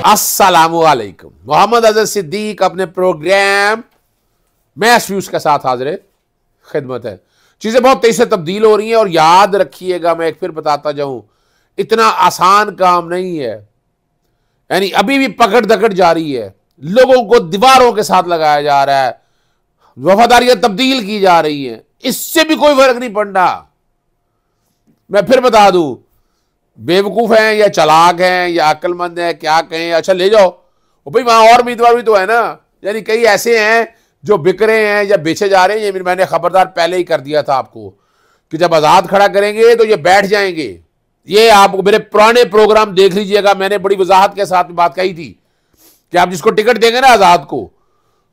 अस्सलामुअलैकुम। मोहम्मद अजहर सिद्दीक अपने programme match views के साथ हाजिर खिदमत है। चीजें बहुत तेजी से तब्दील हो रही हैं और याद रखिएगा, मैं एक फिर बताता जाऊं, इतना आसान काम नहीं है। यानी अभी भी पकड़ दकड़ जारी है, लोगों को दीवारों के साथ लगाया जा रहा है, वफादारियां तब्दील की जा रही हैं, इससे भी कोई फर्क नहीं पड़ना। मैं फिर बता दूं, बेवकूफ हैं या चालाक हैं या अक्लमंद हैं, क्या कहें, अच्छा ले जाओ भाई, वहां और उम्मीदवार भी तो है ना। यानी कई ऐसे हैं जो बिक रहे हैं या बेचे जा रहे हैं। ये मैंने खबरदार पहले ही कर दिया था आपको कि जब आजाद खड़ा करेंगे तो ये बैठ जाएंगे। ये आप मेरे पुराने प्रोग्राम देख लीजिएगा, मैंने बड़ी वजाहत के साथ बात कही थी कि आप जिसको टिकट देंगे ना आजाद को,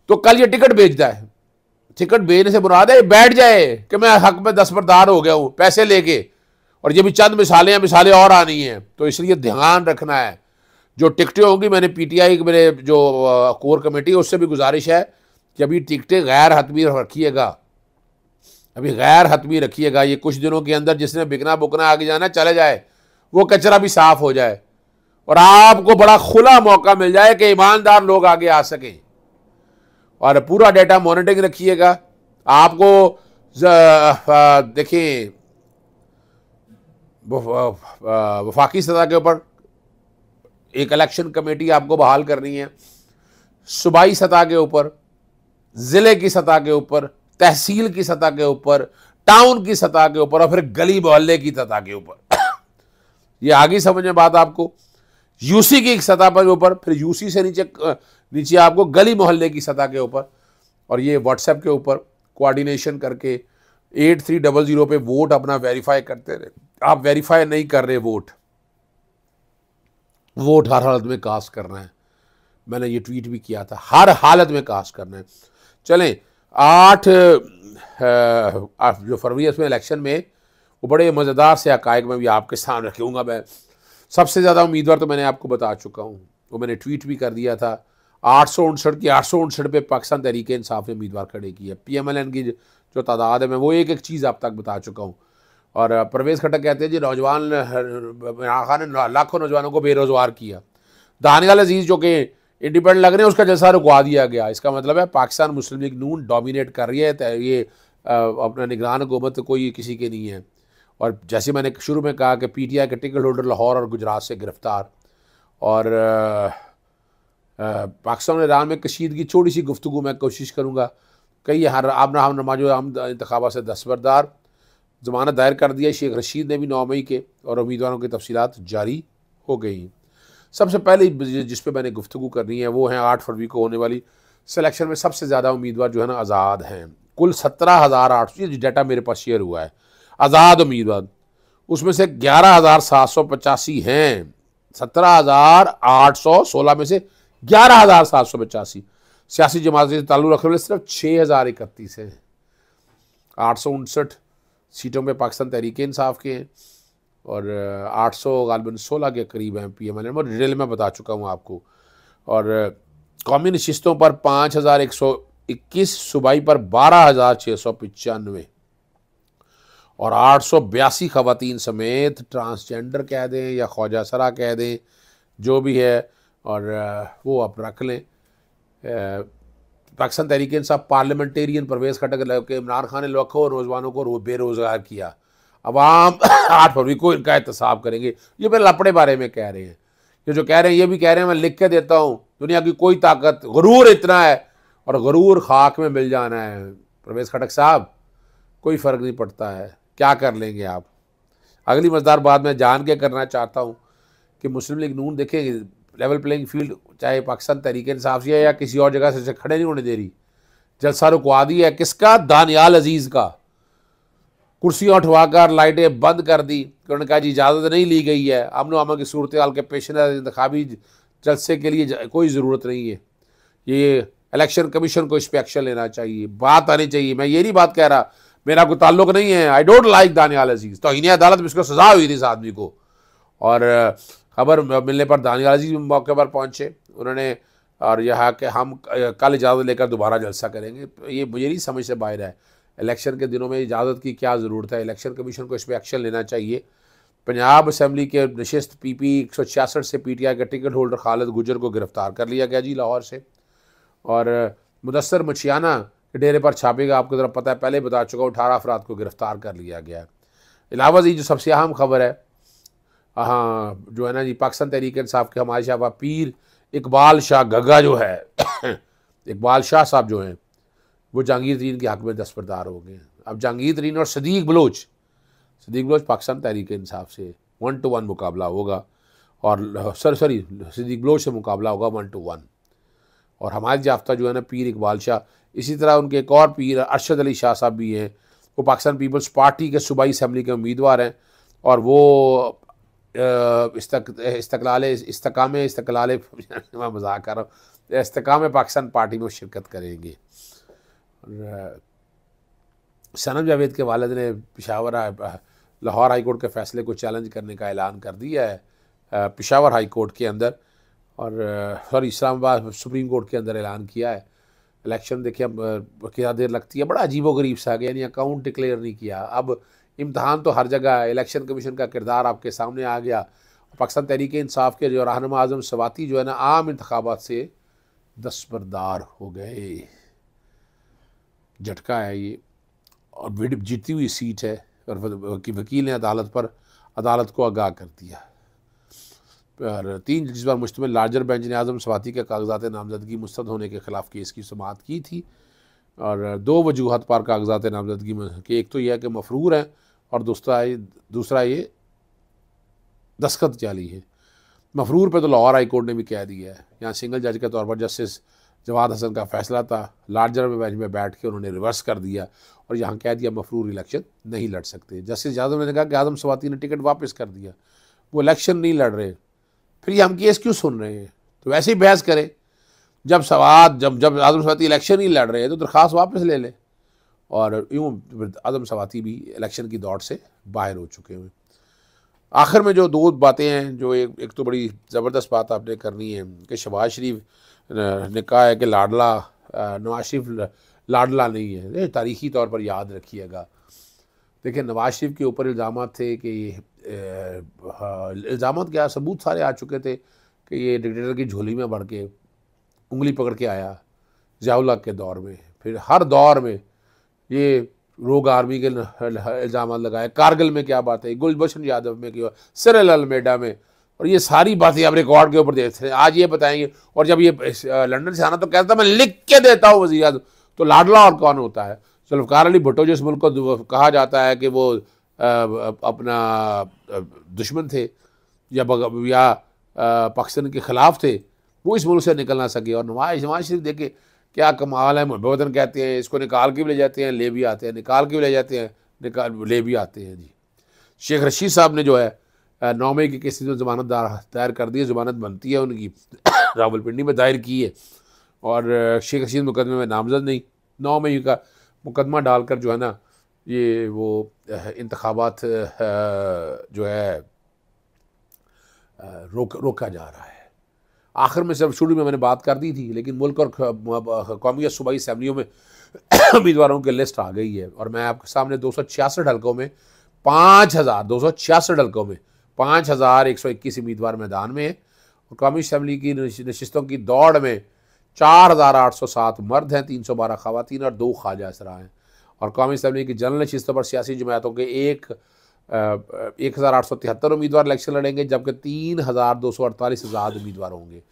तो कल ये टिकट बेचता है। टिकट बेचने से मुराद है बैठ जाए कि मैं हक में दस्तबरदार हो गया हूं पैसे लेके। और ये भी चंद मिसालें और आनी हैं, तो इसलिए ध्यान रखना है। जो टिकटें होंगी, मैंने पीटीआई मेरे जो कोर कमेटी है उससे भी गुजारिश है कि अभी टिकटें गैर हतमी रखिएगा, अभी गैर हतमी रखिएगा। ये कुछ दिनों के अंदर जिसने बिकना बुकना आगे जाना चले जाए, वो कचरा भी साफ हो जाए और आपको बड़ा खुला मौका मिल जाए कि ईमानदार लोग आगे आ सकें। और पूरा डेटा मॉनिटरिंग रखिएगा। आपको देखिए, वफाकी सतह के ऊपर एक इलेक्शन कमेटी आपको बहाल करनी है, सूबाई सतह के ऊपर, जिले की सतह के ऊपर, तहसील की सतह के ऊपर, टाउन की सतह के ऊपर और फिर गली मोहल्ले की सतह के ऊपर। ये आगे समझ में बात आपको। यूसी की एक सतह पर ऊपर, फिर यूसी से नीचे आपको गली मोहल्ले की सतह के ऊपर, और ये व्हाट्सएप के ऊपर कोऑर्डिनेशन करके 8300 पे वोट अपना वेरीफाई करते रहे। आप वेरीफाई नहीं कर रहे वोट हर हालत में कास्ट करना है। मैंने ये ट्वीट भी किया था, हर हालत में कास्ट करना है। चलें, 8 जो फरवरी इसमें इलेक्शन में वो बड़े मज़ेदार से हक़ाइक़ में भी आपके सामने रखूँगा। मैं सबसे ज़्यादा उम्मीदवार तो मैंने आपको बता चुका हूँ, वो मैंने ट्वीट भी कर दिया था। 859 पे पाकिस्तान तहरीक इंसाफ ने उम्मीदवार खड़े किए। PMLN की जो तादाद है, मैं वो एक चीज़ आप तक बता चुका हूँ। और परवेज़ खट्टक कहते हैं जी नौजवान इमरान खान ने लाखों नौजवानों को बेरोज़गार किया। दानियाल अजीज़ जो कि इंडिपेंडेंट लग रहे हैं, उसका जलसा रुकवा दिया गया। इसका मतलब है पाकिस्तान मुस्लिम लीग नून डोमिनेट कर रही है, ये अपना निगरान हुकूमत कोई किसी के नहीं है। और जैसे मैंने शुरू में कहा कि PTI के टिकट होल्डर लाहौर और गुजरात से गिरफ्तार, और पाकिस्तान और ईरान में कशीदगी छोटी सी गुफ्तगू मैं कोशिश करूँगा। कई हम नमाजो इंतखाबा से दस्तबरदार, ज़मानत दायर कर दिया शेख रशीद ने भी 9 मई के, और उम्मीदवारों की तफसीलात जारी हो गई। सबसे पहले जिस पे मैंने गुफ्तगू करनी है वो है 8 फरवरी को होने वाली सिलेक्शन में सबसे ज़्यादा उम्मीदवार जो है ना आज़ाद हैं। कुल 17,800 डाटा मेरे पास शेयर हुआ है आज़ाद उम्मीदवार, उसमें से 11,785 हैं। 17,816 में से 11,785 सियासी जमात से ताल्लुक़ रखने वाले सिर्फ 6,031 हैं। 859 सीटों में पाकिस्तान तहरीक इंसाफ के हैं और 800 गालिबन 16 के करीब हैं PMLN। और डिटेल में बता चुका हूँ आपको। और कौमी नशिस्तों पर 5,121, सूबाई पर 12,695 और 882 खवातीन समेत ट्रांसजेंडर कह दें या ख्वाजा सरा कह दें, जो भी है, और वो आप रख लें। पाकिस्तान तहरीक इंसाफ पार्लियामेंटेरियन परवेज़ खट्टक के इमरान खान ने लाखों नौजवानों को बेरोज़गार किया। अब आम 8 फरवरी को इनका एहतसाब करेंगे। ये मेरे लपड़े बारे में कह रहे हैं, ये जो कह रहे हैं ये भी कह रहे हैं, मैं लिख के देता हूँ। दुनिया की कोई ताकत, गरूर इतना है, और गरूर खाक में मिल जाना है। परवेज़ खट्टक साहब, कोई फ़र्क नहीं पड़ता है, क्या कर लेंगे आप। अगली मज़ेदार बात मैं जान के करना चाहता हूँ कि मुस्लिम लीग नून देखें लेवल प्लेइंग फील्ड, चाहे पाकिस्तान तहरीक इंसाफ से या किसी और जगह से खड़े नहीं होने दे रही। जलसा रुकवा दिया है किसका? दानियाल अजीज़ का। कुर्सियाँ उठवाकर लाइटें बंद कर दी, उन्होंने कहा जी इजाज़त नहीं ली गई है। अमन अमन की सूरत हाल के पेश नज़र इंतखाबी जलसे के लिए कोई ज़रूरत नहीं है। ये इलेक्शन कमीशन को इस पर एक्शन लेना चाहिए, बात आनी चाहिए। मैं ये नहीं बात कह रहा, मेरा कोई ताल्लुक नहीं है। आई डोंट लाइक दानियाल अजीज़। तौहीन अदालत में इसको सज़ा हुई थी इस आदमी को। और खबर मिलने पर दानियाल अजीज़ मौके पर पहुँचे उन्होंने, और यह कि हम कल इजाज़त लेकर दोबारा जलसा करेंगे। ये मुझे नहीं समझ से बाहर है। इलेक्शन के दिनों में इजाज़त की क्या ज़रूरत है? इलेक्शन कमीशन को इस पर एक्शन लेना चाहिए। पंजाब असम्बली के नशिस्त PP 166 से PTI के टिकट होल्डर खालिद गुजर को गिरफ्तार कर लिया गया जी लाहौर से। और मुदस्सर मचियाना के डेरे पर छापेगा, आपको ज़रा पता है, पहले बता चुका हूँ, 18 अफराद को गिरफ्तार कर लिया गया है। इलावा जी जो सबसे अहम खबर है, हाँ जो है ना जी, पाकिस्तान तहरीक इंसाफ के हमारे शाह पीर इकबाल शाह गग्गा जो है इकबाल शाह साहब जो हैं वो जहांगीर तरीन के हक़ में दस्तबरदार हो गए। अब जहांगीर तरीन और सदीक बलोच पाकिस्तान तहरीक इंसाफ से 1-1 मुकाबला होगा, और सदीक बलोच से मुकाबला होगा 1-1। और हमारे याफ्ता जो है ना पीर इकबाल शाह, इसी तरह उनके एक और पीर अरशद अली शाह साहब भी हैं, वो पाकिस्तान पीपल्स पार्टी के सूबाई असम्बली के उम्मीदवार हैं, और वो इस्तकाम पाकिस्तान पार्टी में शिरकत करेंगे। सनम जावेद के वालिद ने लाहौर हाई कोर्ट के फैसले को चैलेंज करने का ऐलान कर दिया है, पेशावर हाई कोर्ट के अंदर, और इस्लामाबाद सुप्रीम कोर्ट के अंदर ऐलान किया है। इलेक्शन देखिए अब क्या देर लगती है, बड़ा अजीबोगरीब सा गया, यानी अकाउंट डिक्लेयर नहीं किया। अब इम्तहान तो हर जगह है, इलेक्शन कमीशन का किरदार आपके सामने आ गया। पाकिस्तान तहरीक इंसाफ के जो रहनुमा आज़म सवाती जो है ना आम इंतखाबात से दस्तबरदार हो गए। झटका है ये, और जीती हुई सीट है, और वकील ने अदालत को आगाह कर दिया। और 3 जज पर मुश्तमिल लार्जर बेंच ने आज़म सवाती के कागजात नामजदगी मुस्तरद होने के ख़िलाफ़ केस की समाअत की थी, और 2 वजूहत पर कागजात नामजदगी में कि एक तो यह है कि मफरूर हैं, और दूसरा ये दस्तखत जाली है। मफरूर पे तो लाहौर हाई कोर्ट ने भी कह दिया है, यहाँ सिंगल जज के तौर पर जस्टिस जवाद हसन का फैसला था, लार्जर बेंच में बैठ के उन्होंने रिवर्स कर दिया और यहाँ कह दिया मफरूर इलेक्शन नहीं लड़ सकते। जस्टिस यादव ने कहा कि आज़म सवाती ने टिकट वापस कर दिया, वो इलेक्शन नहीं लड़ रहे, फिर ये हम केस क्यों सुन रहे हैं? तो वैसे ही बहस करें, जब आज़म सवाती इलेक्शन ही लड़ रहे हैं तो दरख्वास्त वापस ले लें। और यूँ आज़म सवाती भी इलेक्शन की दौड़ से बाहर हो चुके हैं। आखिर में जो 2 बातें हैं, जो एक तो बड़ी ज़बरदस्त बात आपने करनी है कि शहबाज शरीफ ने कहा है कि नवाज शरीफ लाडला नहीं है। ये तारीख़ी तौर पर याद रखिएगा। देखिए नवाज शरीफ के ऊपर इल्ज़ाम थे कि इल्ज़ाम क्या, सबूत सारे आ चुके थे कि ये डिक्टेटर की झोली में बढ़ के उंगली पकड़ के आया ज़िया-उल-हक के दौर में, फिर हर दौर में ये रोग आर्मी के इल्ज़ाम लगाए। कारगिल में क्या बात है, गुलभूषण यादव में क्या, सिरिल अलमेडा में, और ये सारी बातें आप रिकॉर्ड के ऊपर देखते हैं। आज ये बताएंगे, और जब ये लंदन से आना तो कहता मैं लिख के देता हूँ वज़ीर आज़म, तो लाडला और कौन होता है? जुल्फ़िकार अली भुट्टो जिस मुल्क को कहा जाता है कि वो अपना दुश्मन थे या पाकिस्तान के ख़िलाफ़ थे, वो इस मुल्क से निकल ना सके। और नवाज शरीफ देखे क्या कमाल है, मुहब्बतन कहते हैं, इसको निकाल के भी ले जाते हैं, ले भी आते हैं, निकाल के भी ले जाते हैं, ले भी आते हैं जी। शेख रशीद साहब ने जो है 9 मई की केस में ज़मानत दायर कर दी है, ज़मानत बनती है उनकी, रावलपिंडी में दायर की है, और शेख रशीद मुकदमे में नामजद नहीं। 9 मई का मुकदमा डालकर जो है ना ये वो इंतखाबात जो है रोका जा रहा है। आखिर में सब शुरू में मैंने बात कर दी थी, लेकिन मुल्क और कौमी सूबाई असम्बलियों में उम्मीदवारों की लिस्ट आ गई है, और मैं आपके सामने 266 हलकों में 5,121 उम्मीदवार मैदान में हैं, और कौमी असम्बली की नशिस्तों की दौड़ में 4,807 मर्द हैं, 312 ख़वातीन और 2 ख्वाजा असरा हैं। और कौमी असम्बली की जनरल नशिस्तों पर सियासी जमातों के 1,873 उम्मीदवार इलेक्शन लड़ेंगे, जबकि 3,248 आज़ाद उम्मीदवार होंगे।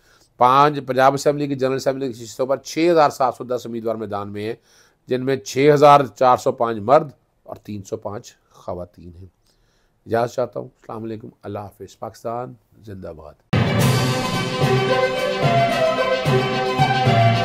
पंजाब असम्बली की जनरल असम्बली की नशिस्तों पर 6,710 उम्मीदवार मैदान में हैं, जिनमें 6,405 मर्द और 305 ख़वातीन हैं। इजाज़त चाहता हूँ। अस्सलाम वालेकुम, अल्लाह हाफ़िज़। पाकिस्तान जिंदाबाद।